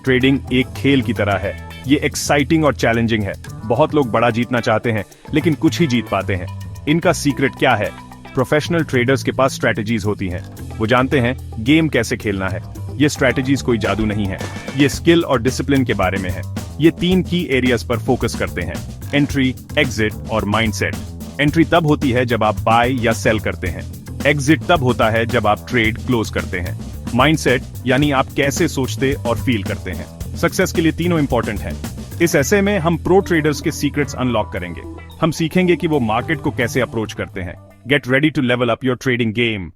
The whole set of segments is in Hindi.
ट्रेडिंग एक खेल की तरह है। ये एक्साइटिंग और चैलेंजिंग है। बहुत लोग बड़ा जीतना चाहते हैं, लेकिन कुछ ही जीत पाते हैं। इनका सीक्रेट क्या है? प्रोफेशनल ट्रेडर्स के पास स्ट्रैटेजीज होती हैं। वो जानते हैं गेम कैसे खेलना है। ये स्ट्रैटेजीज कोई जादू नहीं है, ये स्किल और डिसिप्लिन के बारे में है। ये 3 की एरियाज पर फोकस करते हैं: एंट्री, एग्जिट और माइंडसेट। एंट्री तब होती है जब आप बाय या सेल करते हैं। एग्जिट तब होता है जब आप ट्रेड क्लोज करते हैं। माइंडसेट यानी आप कैसे सोचते और फील करते हैं। सक्सेस के लिए तीनों इंपॉर्टेंट हैं। इस ऐसे में हम प्रो ट्रेडर्स के सीक्रेट्स अनलॉक करेंगे। हम सीखेंगे कि वो मार्केट को कैसे अप्रोच करते हैं। Get ready to level up your trading game.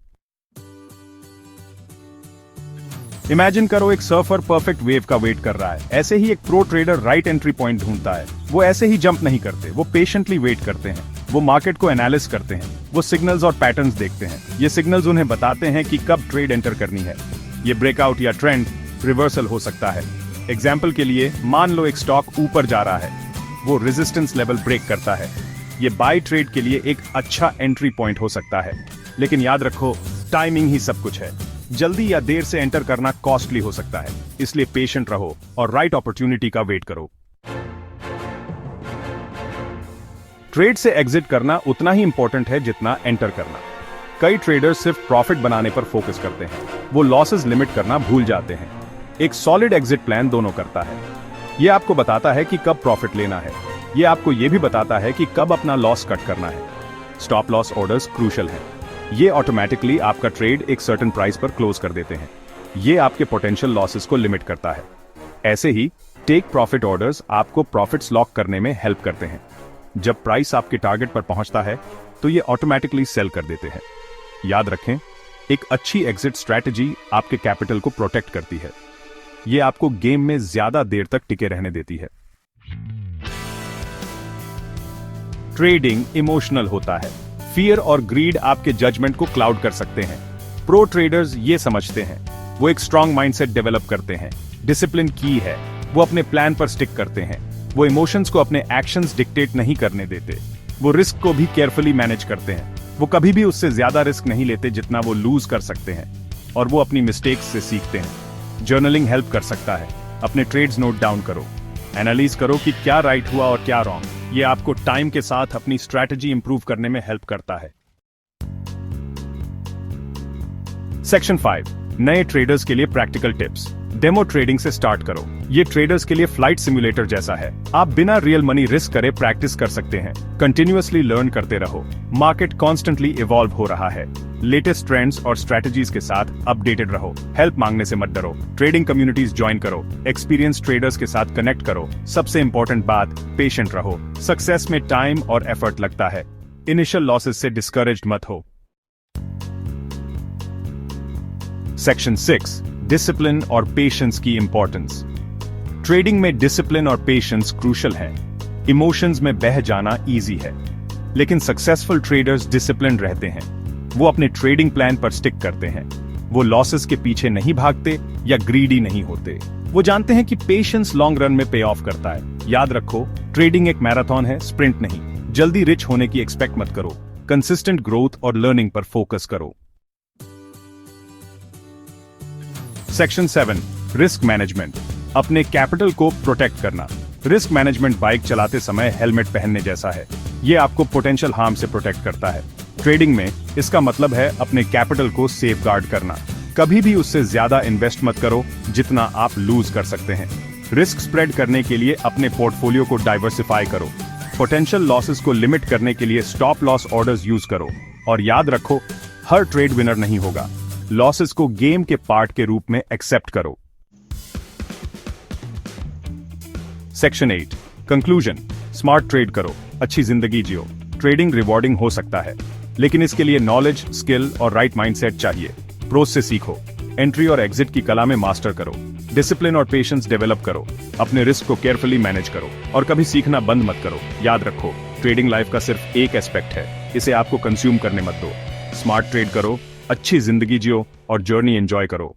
Imagine करो एक सर्फर परफेक्ट वेव का वेट कर रहा है। ऐसे ही एक pro trader right entry point ढूंढता है। वो ऐसे ही जंप नहीं करते, वो पेशेंटली वेट करते हैं। वो मार्केट को एनालिसिस करते हैं। वो सिग्नल्स और पैटर्न्स देखते हैं। ये सिग्नल्स उन्हें बताते हैं कि कब ट्रेड एंटर करनी है। ये ब्रेकआउट या ट्रेंड रिवर्सल हो सकता है। एग्जाम्पल के लिए मान लो एक स्टॉक ऊपर जा रहा है, वो रेजिस्टेंस लेवल ब्रेक करता है। ये बाय ट्रेड के लिए एक अच्छा एंट्री पॉइंट हो सकता है। लेकिन याद रखो, टाइमिंग ही सब कुछ है। जल्दी या देर से एंटर करना कॉस्टली हो सकता है, इसलिए पेशेंट रहो और राइट अपॉर्चुनिटी का वेट करो। ट्रेड से एग्जिट करना उतना ही इंपॉर्टेंट है जितना एंटर करना। कई ट्रेडर्स सिर्फ प्रॉफिट बनाने पर फोकस करते हैं। वो लॉसेस लिमिट करना भूल जाते हैं। एक सॉलिड एग्जिट प्लान दोनों करता है। यह आपको बताता है कि कब प्रॉफिट लेना है। यह आपको यह भी बताता है कि कब अपना लॉस कट करना है। स्टॉप लॉस ऑर्डर्स क्रूशियल हैं। ये ऑटोमेटिकली आपका ट्रेड एक सर्टेन प्राइस पर क्लोज कर देते हैं। ये आपके पोटेंशियल लॉसेस को लिमिट करता है। ऐसे ही टेक प्रॉफिट ऑर्डर्स आपको प्रॉफिट्स लॉक करने में हेल्प करते हैं। जब प्राइस आपके टारगेट पर पहुंचता है तो ये ऑटोमेटिकली सेल कर देते हैं। याद रखें, एक अच्छी एग्जिट स्ट्रैटेजी आपके कैपिटल को प्रोटेक्ट करती है। ये आपको गेम में ज्यादा देर तक टिके रहने देती है। ट्रेडिंग इमोशनल होता है। फियर और ग्रीड आपके जजमेंट को क्लाउड कर सकते हैं। प्रो ट्रेडर्स ये समझते हैं। वो एक स्ट्रांग माइंडसेट डेवलप करते हैं। डिसिप्लिन की है। वो अपने प्लान पर स्टिक करते हैं। वो इमोशंस को अपने एक्शंस डिक्टेट नहीं करने देते। वो रिस्क को भी केयरफुली मैनेज करते हैं। वो कभी भी उससे ज्यादा रिस्क नहीं लेते जितना वो लूज कर सकते हैं। और वो अपनी मिस्टेक्स से सीखते हैं। जर्नलिंग हेल्प कर सकता है। अपने ट्रेड्स नोट डाउन करो। एनालाइज करो कि क्या राइट हुआ और क्या रॉन्ग। ये आपको टाइम के साथ अपनी स्ट्रैटेजी इंप्रूव करने में हेल्प करता है। सेक्शन 5, नए ट्रेडर्स के लिए प्रैक्टिकल टिप्स। डेमो ट्रेडिंग से स्टार्ट करो। ये ट्रेडर्स के लिए फ्लाइट सिमुलेटर जैसा है। आप बिना रियल मनी रिस्क करे प्रैक्टिस कर सकते हैं। कंटिन्यूअसली लर्न करते रहो। मार्केट कॉन्स्टेंटली इवॉल्व हो रहा है। लेटेस्ट ट्रेंड्स और स्ट्रैटेजीज के साथ अपडेटेड रहो। हेल्प मांगने से मत डरो। ट्रेडिंग कम्युनिटीज ज्वाइन करो। एक्सपीरियंस ट्रेडर्स के साथ कनेक्ट करो। सबसे इंपॉर्टेंट बात, पेशेंट रहो। सक्सेस में टाइम और एफर्ट लगता है। इनिशियल लॉसेस से डिस्करेज्ड मत हो। सेक्शन 6, डिसिप्लिन और पेशेंस की इंपॉर्टेंस। ट्रेडिंग में डिसिप्लिन और पेशेंस क्रूशियल है। इमोशंस में बह जाना इजी है, लेकिन सक्सेसफुल ट्रेडर्स डिसिप्लिन रहते हैं। वो अपने ट्रेडिंग प्लान पर स्टिक करते हैं। वो लॉसेस के पीछे नहीं भागते या ग्रीडी नहीं होते। वो जानते हैं कि पेशेंस लॉन्ग रन में पे ऑफ करता है। याद रखो, ट्रेडिंग एक मैराथन है, स्प्रिंट नहीं। जल्दी रिच होने की एक्सपेक्ट मत करो। कंसिस्टेंट ग्रोथ और लर्निंग पर फोकस करो। Section 7, risk management. अपने कैपिटल को प्रोटेक्ट करना। रिस्क मैनेजमेंट बाइक चलाते समय हेलमेट पहनने जैसा है। यह आपको पोटेंशियल हार्म से प्रोटेक्ट करता है। ट्रेडिंग में इसका मतलब है अपने कैपिटल को सेफगार्ड करना। कभी भी उससे ज्यादा इन्वेस्ट मत करो जितना आप लूज कर सकते हैं। रिस्क स्प्रेड करने के लिए अपने पोर्टफोलियो को डाइवर्सिफाई करो। पोटेंशियल लॉसेस को लिमिट करने के लिए स्टॉप लॉस ऑर्डर्स यूज करो। और याद रखो, हर ट्रेड विनर नहीं होगा। लॉसेस को गेम के पार्ट के रूप में एक्सेप्ट करो। Section 8, conclusion. स्मार्ट ट्रेड करो, अच्छी जिंदगी जियो। ट्रेडिंग रिवॉर्डिंग हो सकता है, लेकिन इसके लिए नॉलेज, स्किल और राइट माइंडसेट चाहिए। प्रोस से सीखो। एंट्री और एग्जिट की कला में मास्टर करो। डिसिप्लिन और पेशेंस डेवलप करो। अपने रिस्क को केयरफुली मैनेज करो और कभी सीखना बंद मत करो। याद रखो, ट्रेडिंग लाइफ का सिर्फ एक एस्पेक्ट है, इसे आपको कंज्यूम करने मत दो। स्मार्ट ट्रेड करो, अच्छी जिंदगी जियो और जर्नी एंजॉय करो।